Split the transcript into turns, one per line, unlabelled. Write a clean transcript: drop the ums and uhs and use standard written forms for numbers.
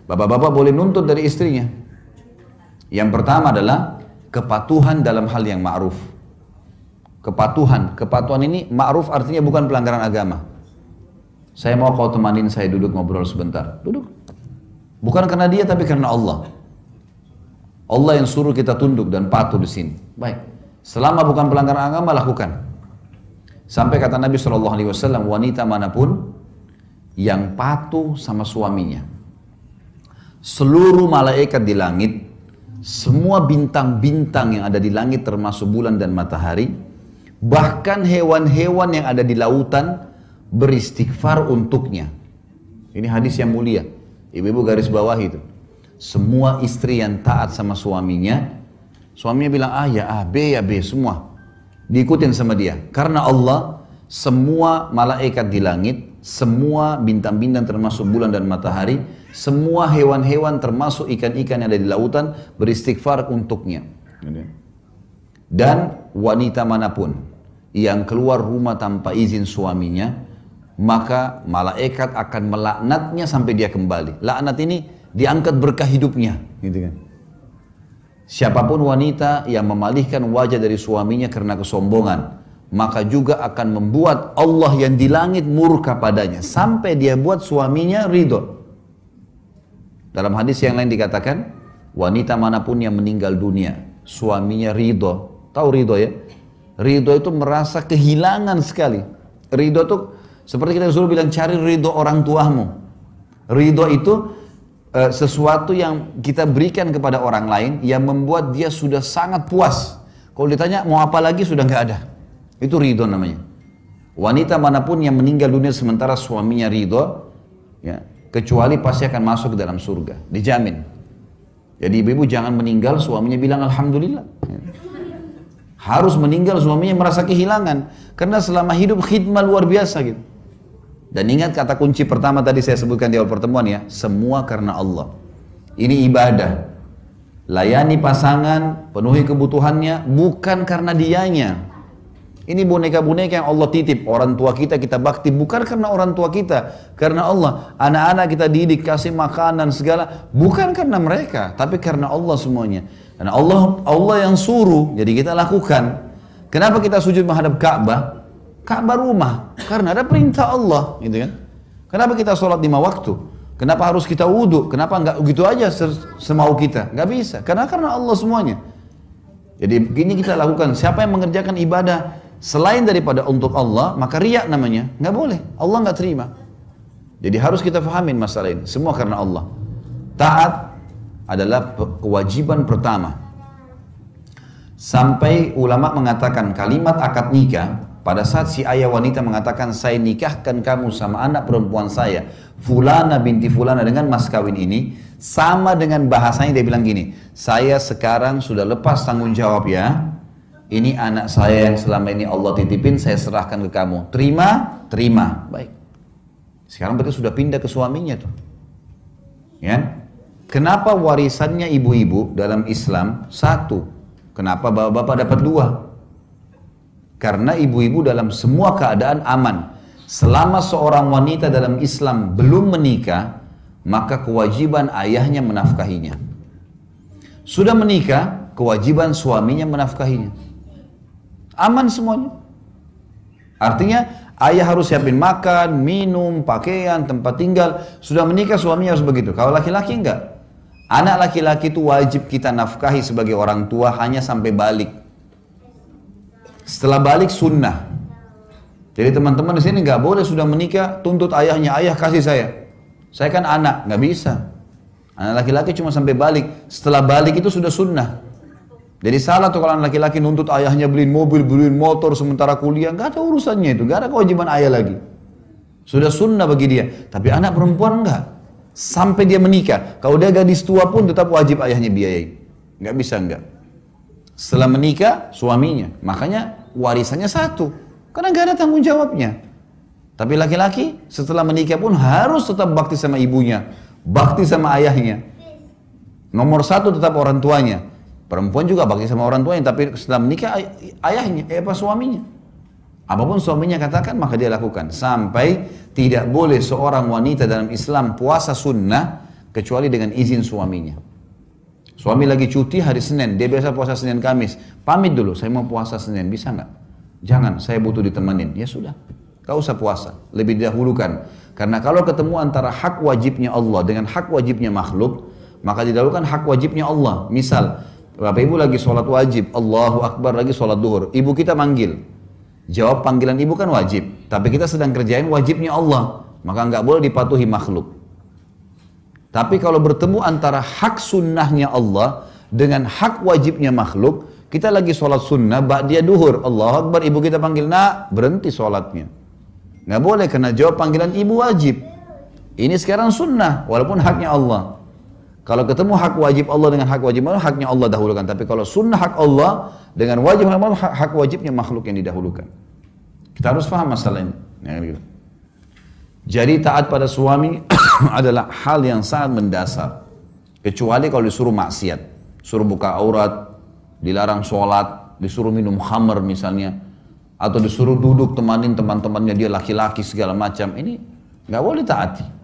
Bapak-bapak boleh nuntut dari istrinya. Yang pertama adalah kepatuhan dalam hal yang ma'ruf. Kepatuhan ini ma'ruf artinya bukan pelanggaran agama. Saya mau kau temanin saya duduk ngobrol sebentar. Duduk. Bukan karena dia tapi karena Allah. Allah yang suruh kita tunduk dan patuh di sini. Baik. Selama bukan pelanggaran agama lakukan. Sampai kata Nabi SAW, wanita manapun yang patuh sama suaminya, seluruh malaikat di langit, semua bintang-bintang yang ada di langit termasuk bulan dan matahari, bahkan hewan-hewan yang ada di lautan beristighfar untuknya. Ini hadis yang mulia. Ibu-ibu garis bawah itu. Semua istri yang taat sama suaminya bilang A ya A, B ya B, semua diikutin sama dia. Karena Allah, semua malaikat di langit, semua bintang-bintang termasuk bulan dan matahari, semua hewan-hewan termasuk ikan-ikan yang ada di lautan beristighfar untuknya. Dan wanita manapun yang keluar rumah tanpa izin suaminya, maka malaikat akan melaknatnya sampai dia kembali. Laknat ini diangkat berkah hidupnya, gitu kan. Siapapun wanita yang memalihkan wajah dari suaminya karena kesombongan, maka juga akan membuat Allah yang di langit murka padanya sampai dia buat suaminya ridho. Dalam hadis yang lain dikatakan, wanita manapun yang meninggal dunia, suaminya ridho. Tahu ridho ya? Ridho itu merasa kehilangan sekali. Ridho itu seperti kita disuruh bilang, cari ridho orang tuamu. Ridho itu sesuatu yang kita berikan kepada orang lain yang membuat dia sudah sangat puas. Kalau ditanya mau apa lagi sudah nggak ada. Itu ridho namanya. Wanita manapun yang meninggal dunia sementara suaminya ridho, ya, kecuali pasti akan masuk ke dalam surga, dijamin. Jadi ibu-ibu jangan meninggal suaminya bilang alhamdulillah. Harus meninggal suaminya merasa kehilangan, karena selama hidup khidmah luar biasa gitu. Dan ingat kata kunci pertama tadi saya sebutkan di awal pertemuan ya, semua karena Allah. Ini ibadah. Layani pasangan, penuhi kebutuhannya, bukan karena dianya. Ini boneka-boneka yang Allah titip. Orang tua kita bakti, bukan karena orang tua kita, karena Allah. Anak-anak kita didik, kasih makanan segala, bukan karena mereka, tapi karena Allah semuanya. Karena Allah yang suruh, jadi kita lakukan. Kenapa kita sujud menghadap Ka'bah? Ka'bah rumah, karena ada perintah Allah, gitu kan? Kenapa kita sholat 5 waktu? Kenapa harus kita wudhu? Kenapa nggak gitu aja semau kita? Nggak bisa, karena Allah semuanya. Jadi begini kita lakukan. Siapa yang mengerjakan ibadah selain daripada untuk Allah, maka riya namanya, nggak boleh. Allah nggak terima. Jadi harus kita fahamin masalah ini. Semua karena Allah. Taat adalah kewajiban pertama. Sampai ulama mengatakan kalimat akad nikah. Pada saat si ayah wanita mengatakan, saya nikahkan kamu sama anak perempuan saya, Fulana binti Fulana, dengan mas kawin ini, sama dengan bahasanya dia bilang gini, saya sekarang sudah lepas tanggung jawab ya, ini anak saya yang selama ini Allah titipin, saya serahkan ke kamu, terima, terima, baik. Sekarang berarti sudah pindah ke suaminya tuh. Ya? Kenapa warisannya ibu-ibu dalam Islam satu? Kenapa bapak-bapak dapat dua? Karena ibu-ibu dalam semua keadaan aman. Selama seorang wanita dalam Islam belum menikah, maka kewajiban ayahnya menafkahinya. Sudah menikah, kewajiban suaminya menafkahinya. Aman semuanya. Artinya ayah harus siapin makan, minum, pakaian, tempat tinggal. Sudah menikah suaminya harus begitu. Kalau laki-laki enggak. Anak laki-laki itu wajib kita nafkahi sebagai orang tua hanya sampai balik. Setelah balik sunnah. Jadi teman-teman di sini nggak boleh sudah menikah tuntut ayahnya, ayah kasih saya kan anak, nggak bisa. Anak laki-laki cuma sampai balik. Setelah balik itu sudah sunnah. Jadi salah tuh kalau anak laki-laki nuntut ayahnya beliin mobil, beliin motor sementara kuliah, nggak ada urusannya itu, nggak ada kewajiban ayah lagi. Sudah sunnah bagi dia. Tapi anak perempuan nggak. Sampai dia menikah. Kalau dia gadis tua pun tetap wajib ayahnya biayai. Nggak bisa nggak. Setelah menikah suaminya, makanya warisannya satu, karena gak ada tanggung jawabnya. Tapi laki-laki setelah menikah pun harus tetap bakti sama ibunya, bakti sama ayahnya. Nomor satu tetap orang tuanya. Perempuan juga bakti sama orang tuanya, tapi setelah menikah ayahnya, suaminya. Apapun suaminya katakan maka dia lakukan. Sampai tidak boleh seorang wanita dalam Islam puasa sunnah kecuali dengan izin suaminya. Suami lagi cuti hari Senin, dia biasa puasa Senin Kamis, pamit dulu, saya mau puasa Senin, bisa nggak? Jangan, saya butuh ditemenin. Ya sudah, kau usah puasa, lebih didahulukan. Karena kalau ketemu antara hak wajibnya Allah dengan hak wajibnya makhluk, maka didahulukan hak wajibnya Allah. Misal, Bapak Ibu lagi sholat wajib, Allahu Akbar lagi sholat duhur, ibu kita manggil, jawab panggilan ibu kan wajib, tapi kita sedang kerjain wajibnya Allah, maka nggak boleh dipatuhi makhluk. Tapi kalau bertemu antara hak sunnahnya Allah dengan hak wajibnya makhluk, kita lagi sholat sunnah, ba'diyah duhur, Allahu Akbar, ibu kita panggil, nak, berhenti sholatnya. Nggak boleh, karena jawab panggilan ibu wajib. Ini sekarang sunnah, walaupun haknya Allah. Kalau ketemu hak wajib Allah dengan hak wajib Allah, haknya Allah dahulukan. Tapi kalau sunnah hak Allah dengan wajib Allah, hak wajibnya makhluk yang didahulukan. Kita harus paham masalah ini. Ya, gitu. Jadi taat pada suami adalah hal yang sangat mendasar. Kecuali kalau disuruh maksiat, suruh buka aurat, dilarang sholat, disuruh minum khamr misalnya, atau disuruh duduk temanin teman-temannya dia laki-laki segala macam, ini nggak boleh taati.